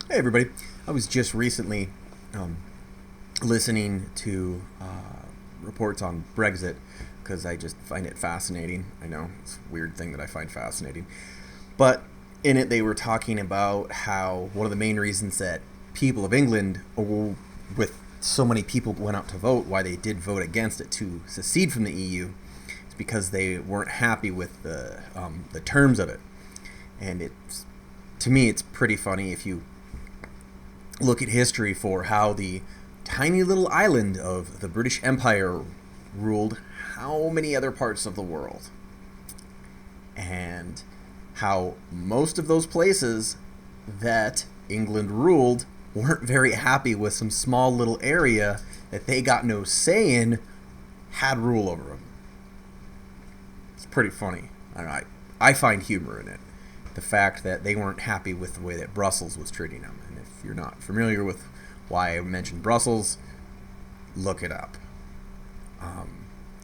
Hey everybody! I was just recently listening to reports on Brexit because I just find it fascinating. I know it's a weird thing that I find fascinating, but in it they were talking about how one of the main reasons that people of England, with so many people went out to vote, why they did vote against it to secede from the EU, is because they weren't happy with the terms of it, and it's to me it's pretty funny if you look at history for how the tiny little island of the British Empire ruled how many other parts of the world. And how most of those places that England ruled weren't very happy with some small little area that they got no say in had rule over them. It's pretty funny. I find humor in it. The fact that they weren't happy with the way that Brussels was treating them. And if you're not familiar with why I mentioned Brussels, look it up.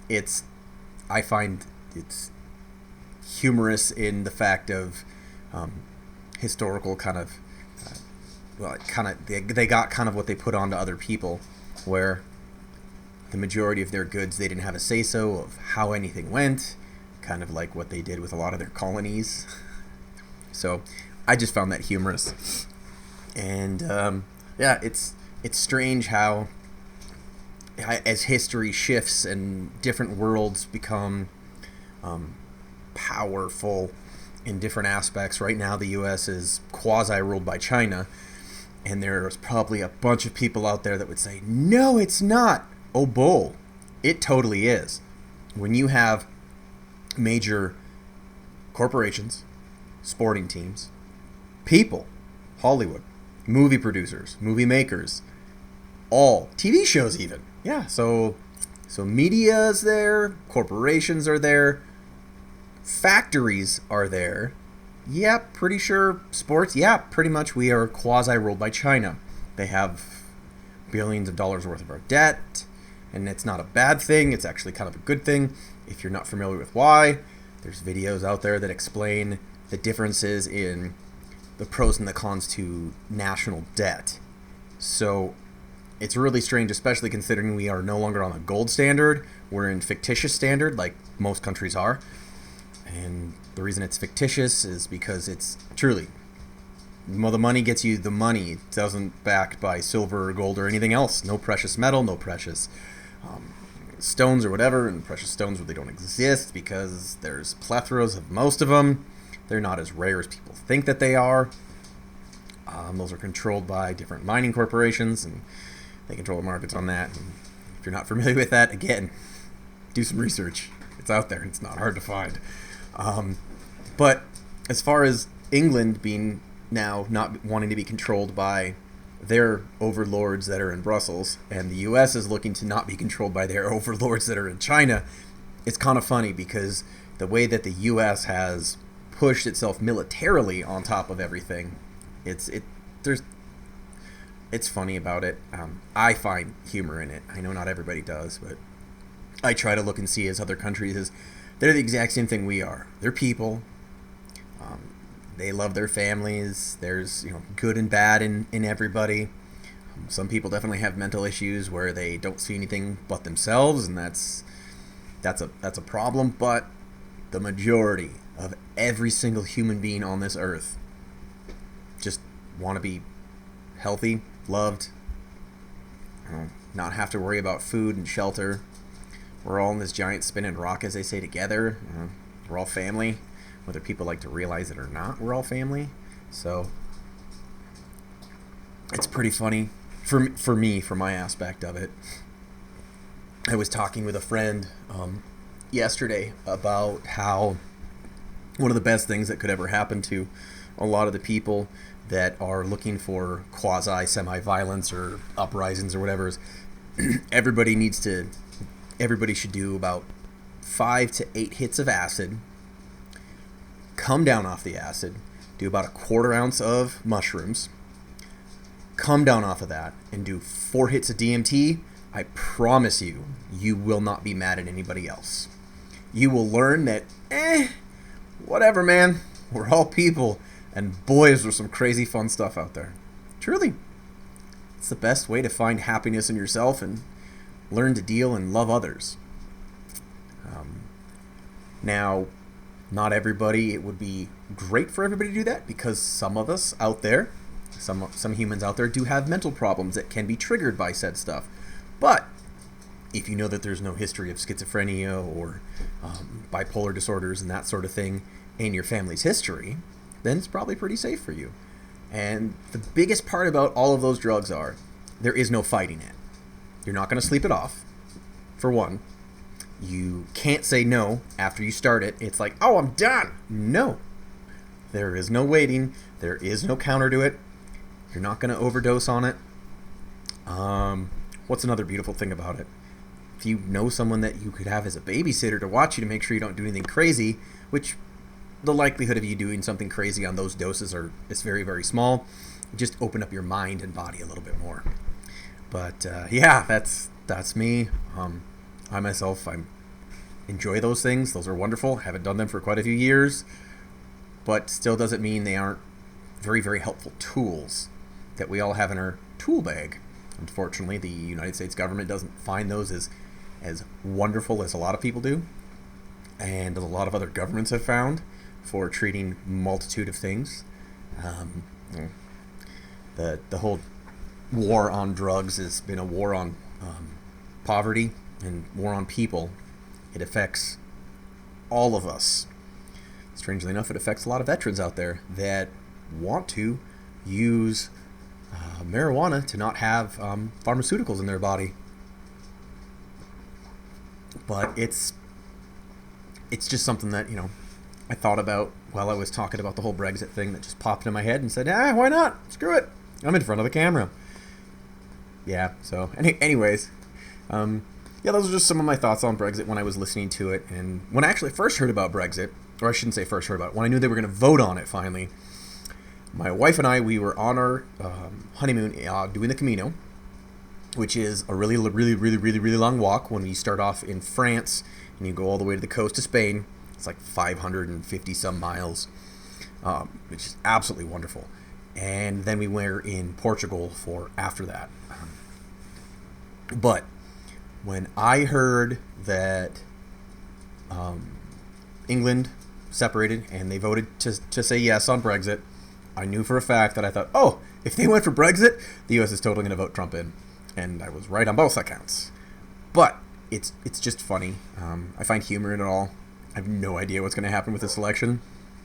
It's I find it's humorous in the fact of historical kind of they got kind of what they put onto other people, where the majority of their goods they didn't have a say so of how anything went, kind of like what they did with a lot of their colonies. So I just found that humorous, and yeah, it's strange how as history shifts and different worlds become powerful in different aspects. Right now, the U.S. is quasi-ruled by China, and there's probably a bunch of people out there that would say, no, it's not. Oh, bull. It totally is. When you have major corporations, sporting teams, people, Hollywood, movie producers, movie makers, all TV shows even. Yeah, so media's there, corporations are there, factories are there. Yeah, pretty sure sports. Yeah, pretty much we are quasi-ruled by China. They have billions of dollars worth of our debt, and it's not a bad thing. It's actually kind of a good thing. If you're not familiar with why, there's videos out there that explain the differences in the pros and the cons to national debt. So it's really strange, especially considering we are no longer on a gold standard. We're in fictitious standard, like most countries are. And the reason it's fictitious is because it's truly, well, the money gets you the money. It doesn't backed by silver or gold or anything else. No precious metal, no precious stones or whatever. And precious stones really don't exist because there's plethoras of most of them. They're not as rare as people think that they are. Those are controlled by different mining corporations, and they control the markets on that. And if you're not familiar with that, again, do some research. It's out there. It's not hard to find. But as far as England being now not wanting to be controlled by their overlords that are in Brussels, and the U.S. is looking to not be controlled by their overlords that are in China, it's kind of funny because the way that the U.S. has pushed itself militarily on top of everything, it's funny about it. I find humor in it. I know not everybody does, but I try to look and see as other countries as they're the exact same thing we are. They're people. They love their families. There's good and bad in everybody. Some people definitely have mental issues where they don't see anything but themselves, and that's a problem. But the majority of every single human being on this earth just want to be healthy, loved, not have to worry about food and shelter. We're all in this giant spinning rock, as they say, together. We're all family, whether people like to realize it or not. We're all family. So it's pretty funny for me, from my aspect of it. I was talking with a friend yesterday about how one of the best things that could ever happen to a lot of the people that are looking for quasi-semi-violence or uprisings or whatever is everybody should do about 5 to 8 hits of acid, come down off the acid, do about a quarter ounce of mushrooms, come down off of that, and do 4 hits of DMT. I promise you, you will not be mad at anybody else. You will learn that, whatever, man. We're all people, and boy, is there some crazy fun stuff out there. Truly. It's the best way to find happiness in yourself and learn to deal and love others. Now, not everybody, it would be great for everybody to do that, because some of us out there, some humans out there do have mental problems that can be triggered by said stuff. But if you know that there's no history of schizophrenia or bipolar disorders and that sort of thing in your family's history, then it's probably pretty safe for you. And the biggest part about all of those drugs are there is no fighting it. You're not going to sleep it off, for one. You can't say no after you start it. It's like, oh, I'm done. No. There is no waiting. There is no counter to it. You're not going to overdose on it. What's another beautiful thing about it? If you know someone that you could have as a babysitter to watch you to make sure you don't do anything crazy, which the likelihood of you doing something crazy on those doses is very, very small. You just open up your mind and body a little bit more. But yeah, that's me. I myself, I enjoy those things. Those are wonderful. Haven't done them for quite a few years, but still doesn't mean they aren't very, very helpful tools that we all have in our tool bag. Unfortunately, the United States government doesn't find those as wonderful as a lot of people do, and a lot of other governments have found for treating multitude of things. The whole war on drugs has been a war on poverty and war on people. It affects all of us. Strangely enough, it affects a lot of veterans out there that want to use marijuana to not have pharmaceuticals in their body. But it's just something that, I thought about while I was talking about the whole Brexit thing that just popped in my head and said, why not? Screw it. I'm in front of the camera. Yeah, so anyways, those are just some of my thoughts on Brexit when I was listening to it. And when I actually first heard about Brexit, or I shouldn't say first heard about it, when I knew they were going to vote on it finally, my wife and I, we were on our honeymoon doing the Camino, which is a really, really, really, really, really long walk. When you start off in France and you go all the way to the coast of Spain, it's like 550 some miles, which is absolutely wonderful. And then we were in Portugal for after that. But when I heard that England separated and they voted to say yes on Brexit, I knew for a fact that I thought, oh, if they went for Brexit, the U.S. is totally going to vote Trump in. And I was right on both accounts. But it's just funny. I find humor in it all. I have no idea what's going to happen with this election.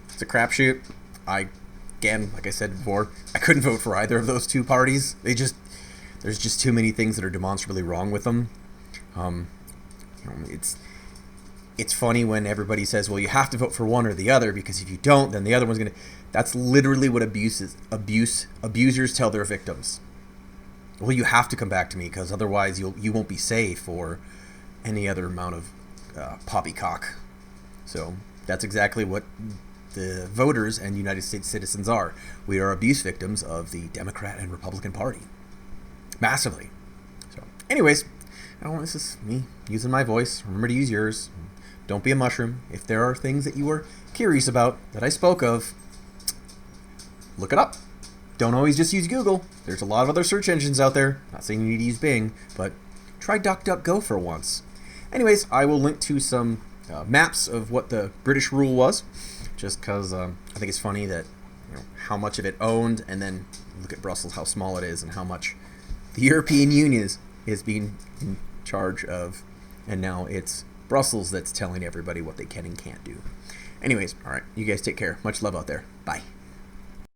It's a crapshoot. Again, like I said before, I couldn't vote for either of those two parties. There's just too many things that are demonstrably wrong with them. It's funny when everybody says, well, you have to vote for one or the other, because if you don't, then the other one's going to... That's literally what abusers tell their victims. Well, you have to come back to me, because otherwise you won't be safe, or any other amount of poppycock. So that's exactly what the voters and United States citizens are. We are abuse victims of the Democrat and Republican Party. Massively. So anyways, this is me using my voice. Remember to use yours. Don't be a mushroom. If there are things that you are curious about that I spoke of, look it up. Don't always just use Google. There's a lot of other search engines out there. Not saying you need to use Bing, but try DuckDuckGo for once. Anyways, I will link to some maps of what the British rule was, just because I think it's funny that how much of it owned, and then look at Brussels, how small it is, and how much the European Union is being in charge of, and now it's Brussels that's telling everybody what they can and can't do. Anyways, all right, you guys take care. Much love out there. Bye.